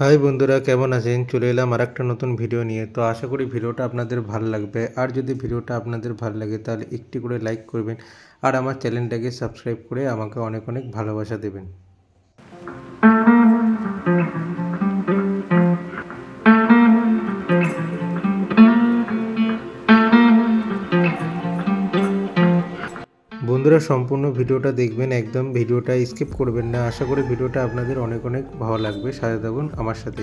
হাই বন্ধুরা, কেমন আছেন? চলে এলাম আরেকটা নতুন ভিডিও নিয়ে। তো আশা করি ভিডিওটা আপনাদের ভালো লাগবে। আর যদি ভিডিওটা আপনাদের ভালো লাগে তাহলে একটি করে লাইক করবেন আর আমার চ্যানেলটাকে সাবস্ক্রাইব করে আমাকে অনেক অনেক ভালোবাসা দেবেন। বন্ধুরা, সম্পূর্ণ ভিডিওটা দেখবেন, একদম ভিডিওটা স্কিপ করবেন না। আশা করি ভিডিওটা আপনাদের অনেক অনেক ভালো লাগবে। সাথে থাকুন আমার সাথে।